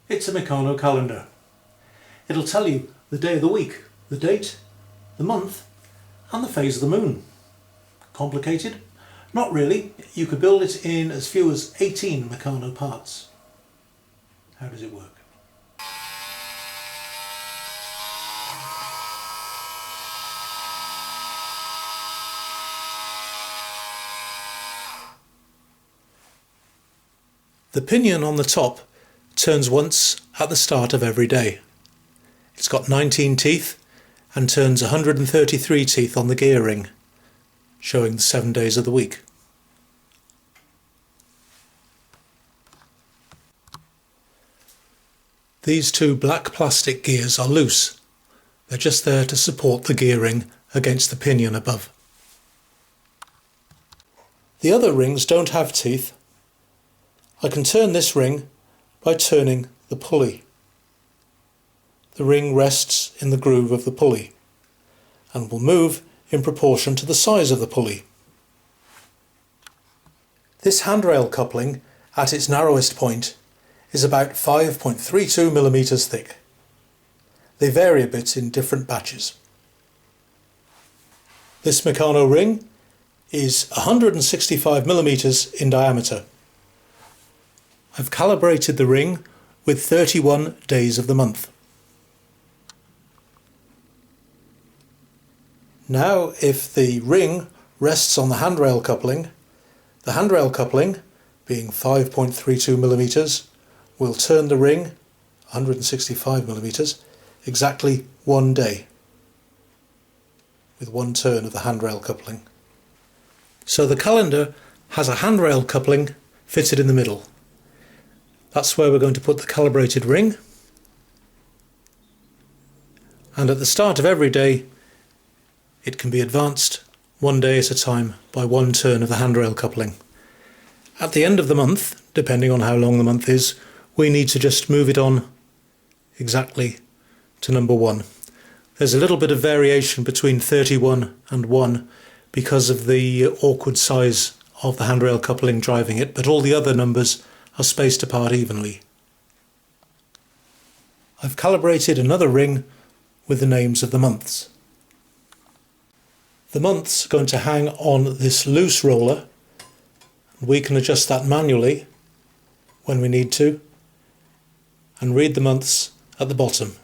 It's a Meccano calendar. It'll tell you the day of the week, the date, the month and the phase of the moon. Complicated? Not really. You could build it in as few as 18 Meccano parts. How does it work? The pinion on the top turns once at the start of every day. It's got 19 teeth and turns 133 teeth on the gear ring, showing the 7 days of the week. These two black plastic gears are loose. They're just there to support the gear ring against the pinion above. The other rings don't have teeth. I can turn this ring by turning the pulley. The ring rests in the groove of the pulley and will move in proportion to the size of the pulley. This handrail coupling at its narrowest point is about 5.32 millimeters thick. They vary a bit in different batches. This Meccano ring is 165 millimeters in diameter. I've calibrated the ring with 31 days of the month. Now, if the ring rests on the handrail coupling, being 5.32 millimeters, will turn the ring 165 millimeters exactly 1 day with one turn of the handrail coupling. So the calendar has a handrail coupling fitted in the middle. That's where we're going to put the calibrated ring, and at the start of every day it can be advanced 1 day at a time by one turn of the handrail coupling. At the end of the month, depending on how long the month is, we need to just move it on exactly to number 1. There's a little bit of variation between 31 and 1 because of the awkward size of the handrail coupling driving it, but all the other numbers are spaced apart evenly. I've calibrated another ring with the names of the months. The months are going to hang on this loose roller. We can adjust that manually when we need to and read the months at the bottom.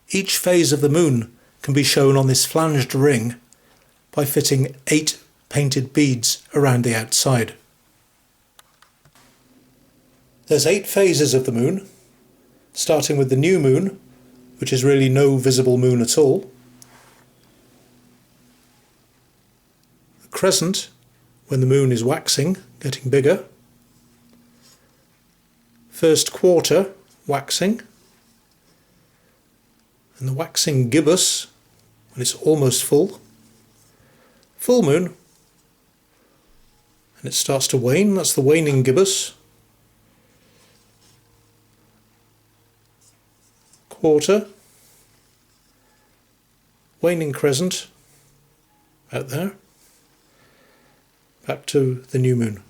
Each phase of the moon can be shown on this flanged ring by fitting 8 painted beads around the outside. There's 8 phases of the moon, starting with the new moon, which is really no visible moon at all. The crescent, when the moon is waxing, getting bigger. First quarter, waxing. And the waxing gibbous, when it's almost full. Full moon, and it starts to wane, that's the waning gibbous. Quarter, waning crescent, out there, back to the new moon.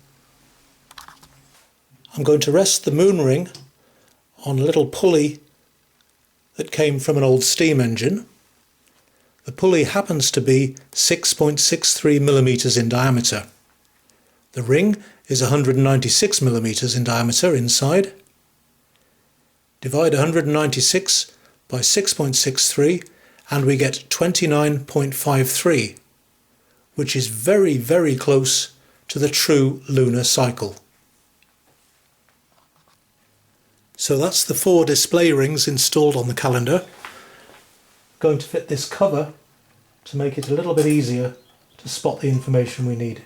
I'm going to rest the moon ring on a little pulley that came from an old steam engine. The pulley happens to be 6.63 millimeters in diameter. The ring is 196 millimeters in diameter inside. Divide 196 by 6.63 and we get 29.53, which is very, very close to the true lunar cycle. So that's the 4 display rings installed on the calendar. I'm going to fit this cover to make it a little bit easier to spot the information we need.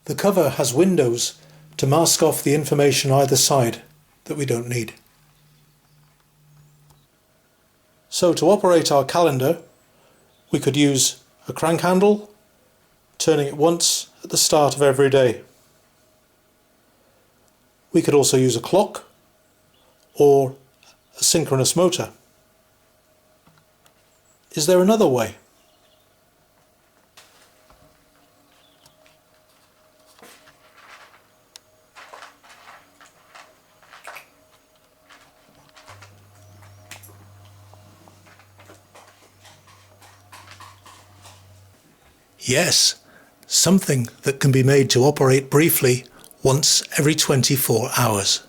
The cover has windows to mask off the information either side that we don't need. So to operate our calendar, we could use a crank handle, turning it once at the start of every day. We could also use a clock or a synchronous motor. Is there another way? Yes, something that can be made to operate briefly once every 24 hours.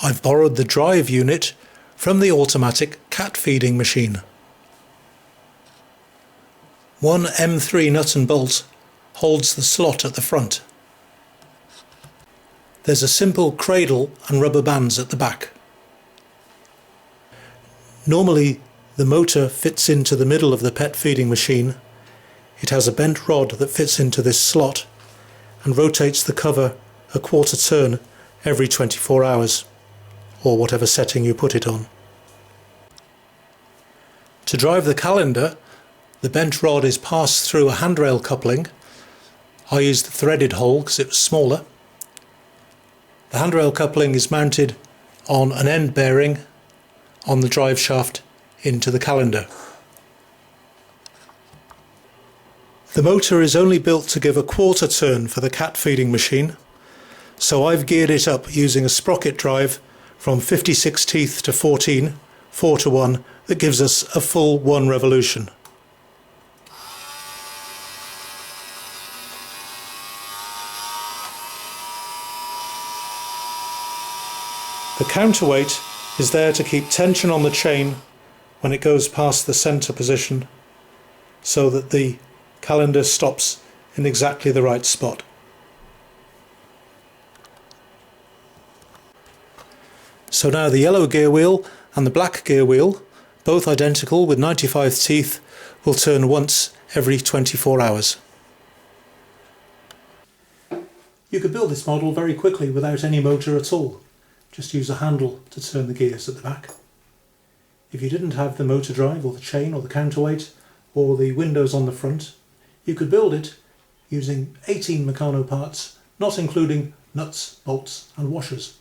I've borrowed the drive unit from the automatic cat feeding machine. One M3 nut and bolt holds the slot at the front. There's a simple cradle and rubber bands at the back. Normally the motor fits into the middle of the pet feeding machine. It has a bent rod that fits into this slot and rotates the cover a quarter turn every 24 hours, or whatever setting you put it on. To drive the calendar, the bent rod is passed through a handrail coupling. I used the threaded hole because it was smaller. The handrail coupling is mounted on an end bearing on the drive shaft into the calendar. The motor is only built to give a quarter turn for the cat feeding machine, so I've geared it up using a sprocket drive from 56 teeth to 14, 4 to 1, that gives us a full 1 revolution. The counterweight is there to keep tension on the chain when it goes past the centre position, so that the calendar stops in exactly the right spot. So now the yellow gear wheel and the black gear wheel, both identical with 95 teeth, will turn once every 24 hours. You could build this model very quickly without any motor at all. Just use a handle to turn the gears at the back. If you didn't have the motor drive or the chain or the counterweight or the windows on the front, you could build it using 18 Meccano parts, not including nuts, bolts and washers.